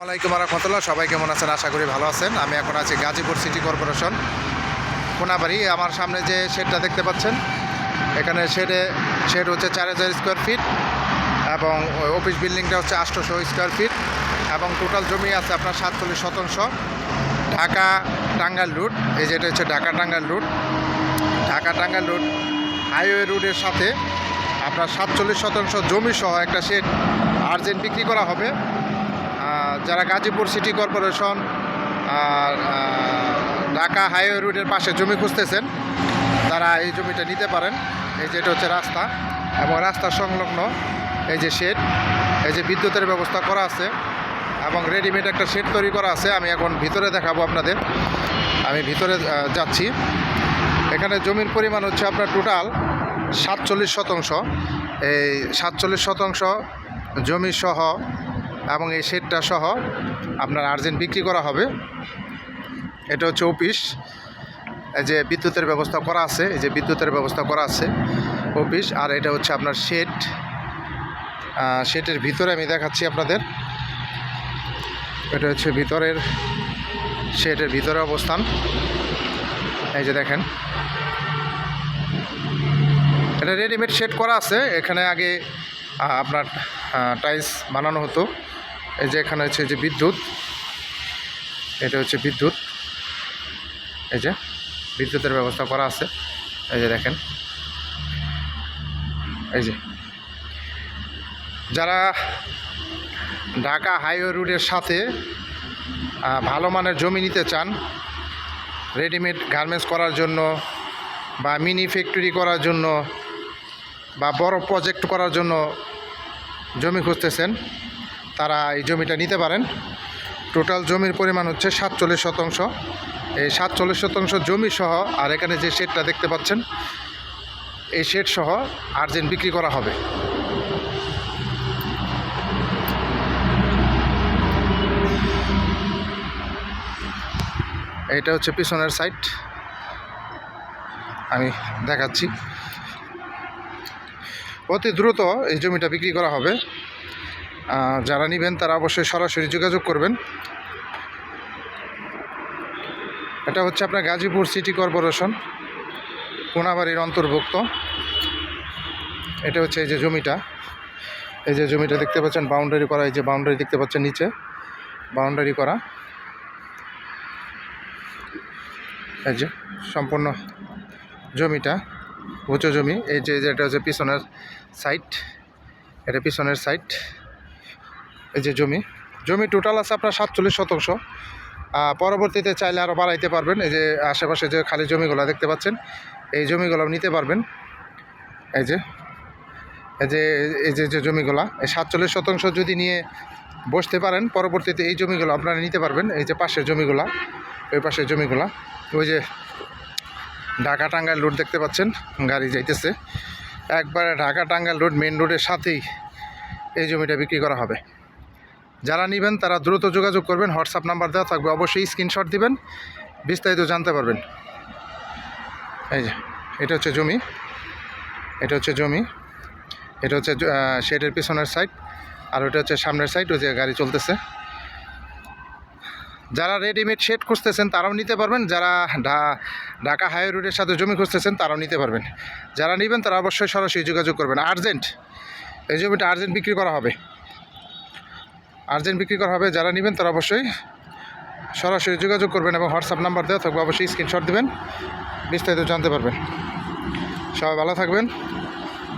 আসসালামাইকুম রহমতুল্লাহ। সবাই কেমন আছেন? আশা করি ভালো আছেন। আমি এখন আছি গাজীপুর সিটি কর্পোরেশন কোনাবাড়ি। আমার সামনে যে শেডটা দেখতে পাচ্ছেন, এখানে শেড হচ্ছে 4000 স্কোয়ার ফিট এবং অফিস বিল্ডিংটা হচ্ছে 800 স্কোয়ার ফিট এবং টোটাল জমি আছে আপনার 47 শতাংশ। ঢাকা টাঙ্গাইল রুট, এই যেটা হচ্ছে Dhaka Tangail route. Dhaka Tangail route highway রুটের সাথে আপনার 47 শতাংশ জমি সহ একটা শেড আর্জেন্ট বিক্রি করা হবে। যারা গাজীপুর সিটি কর্পোরেশন আর ঢাকা হাইওয়ে রুটের পাশে জমি খুঁজতেছেন, তারা এই জমিটা নিতে পারেন। এই যেটা হচ্ছে রাস্তা এবং রাস্তার সংলগ্ন এই যে শেড, এই যে বিদ্যুতের ব্যবস্থা করা আছে এবং রেডিমেড একটা শেড তৈরি করা আছে। আমি এখন ভিতরে দেখাবো আপনাদের। আমি ভিতরে যাচ্ছি। এখানে জমির পরিমাণ হচ্ছে আপনার টোটাল 47 শতাংশ। এই 47 শতাংশ জমি সহ এবং এই শেডটা সহ আপনার আর্জেন্ট বিক্রি করা হবে। এটা হচ্ছে অফিস, এই যে বিদ্যুতের ব্যবস্থা করা আছে, এই যে বিদ্যুতের ব্যবস্থা করা আছে অফিস। আর এটা হচ্ছে আপনার শেড। শেডের ভিতরে আমি দেখাচ্ছি আপনাদের। এটা হচ্ছে ভিতরের শেডের ভিতরে অবস্থান। এই যে দেখেন, এটা রেডিমেড শেড করা আছে। এখানে আগে আপনার টাইলস বানানো হতো। এই যে এখানে হচ্ছে যে বিদ্যুৎ, এটা হচ্ছে বিদ্যুৎ, এই যে বিদ্যুতের ব্যবস্থা করা আছে। এই যে দেখেন, এই যে যারা ঢাকা হাইওয়ে রোডের সাথে ভালো মানের জমি নিতে চান, রেডিমেড গার্মেন্টস করার জন্য বা মিনি ফ্যাক্টরি করার জন্য বা বড় প্রজেক্ট করার জন্য জমি খুঁজতেছেন, তারা এই জমিটা নিতে পারেন। টোটাল জমির পরিমাণ হচ্ছে 47 শতাংশ। এই 47 শতাংশ জমি সহ আর এখানে যে শেডটা দেখতে পাচ্ছেন, এই শেড সহ আর্জেন্ট বিক্রি করা হবে। এটা হচ্ছে পিছনের সাইড, আমি দেখাচ্ছি। অতি দ্রুত এই জমিটা বিক্রি করা হবে। যারা নেবেন তারা অবশ্যই সরাসরি যোগাযোগ করবেন। এটা হচ্ছে আপনার গাজীপুর সিটি কর্পোরেশন কোনাবাড়ির অন্তর্ভুক্ত। এটা হচ্ছে এই যে জমিটা, এই যে জমিটা দেখতে পাচ্ছেন বাউন্ডারি করা। এই যে বাউন্ডারি দেখতে পাচ্ছেন, নিচে বাউন্ডারি করা। এই যে সম্পূর্ণ জমিটা উঁচু জমি। এই যে এটা হচ্ছে পিছনের সাইড, এটা পিছনের সাইড। এই যে জমি টোটাল আছে আপনার 47 শতাংশ। পরবর্তীতে চাইলে আরও বাড়াইতে পারবেন। এই যে আশেপাশে যে খালি জমিগুলো দেখতে পাচ্ছেন, এই জমিগুলো নিতে পারবেন। এই যে এই যে জমিগুলা, এই 47 শতাংশ যদি নিয়ে বসতে পারেন, পরবর্তীতে এই জমিগুলো আপনারা নিতে পারবেন। এই যে পাশের জমিগুলা, ওই পাশের জমিগুলা, ওই যে ঢাকা টাঙ্গাইল রোড দেখতে পাচ্ছেন, গাড়ি যাইতেছে একবারে ঢাকা টাঙ্গাইল রোড মেন রোডের সাথেই এই জমিটা বিক্রি করা হবে। যারা নেবেন তারা দ্রুত যোগাযোগ করবেন। হোয়াটসঅ্যাপ নাম্বার দেওয়া থাকবে, অবশ্যই স্ক্রিনশট দিবেন, বিস্তারিত জানতে পারবেন। এই যে এটা হচ্ছে জমি, এটা হচ্ছে জমি, এটা হচ্ছে শেডের পিছনের সাইড, আর ওটা হচ্ছে সামনের সাইড, ওই যে গাড়ি চলতেছে। যারা রেডিমেড শেড খুঁজতেছেন তারাও নিতে পারবেন। যারা ঢাকা হাইওয়ে রোডের সাথে জমি খুঁজতেছেন তারাও নিতে পারবেন। যারা নেবেন তারা অবশ্যই সরাসরি যোগাযোগ করবেন। আর্জেন্ট এই জমিটা আর্জেন্ট বিক্রি করা হবে, আর্জেন্ট বিক্রি করা হবে। যারা নেবেন তারা অবশ্যই সরাসরি যোগাযোগ করবেন এবং হোয়াটসঅ্যাপ নাম্বার দেওয়া থাকবে, অবশ্যই স্ক্রিনশট দেবেন, বিস্তারিত জানতে পারবেন। সবাই ভালো থাকবেন।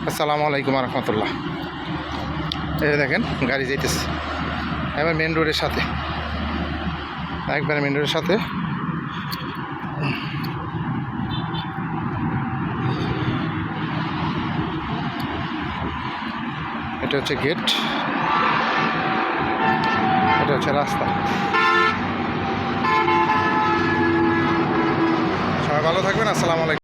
আসসালামু আলাইকুম রহমতুল্লাহ। এই দেখেন গাড়ি যাইতেছে এবার মেন রোডের সাথে, একবারে মেন রোডের সাথে। এটা হচ্ছে গেট, এটা হচ্ছে রাস্তা। সবাই ভালো থাকবেন। আসসালামু আলাইকুম।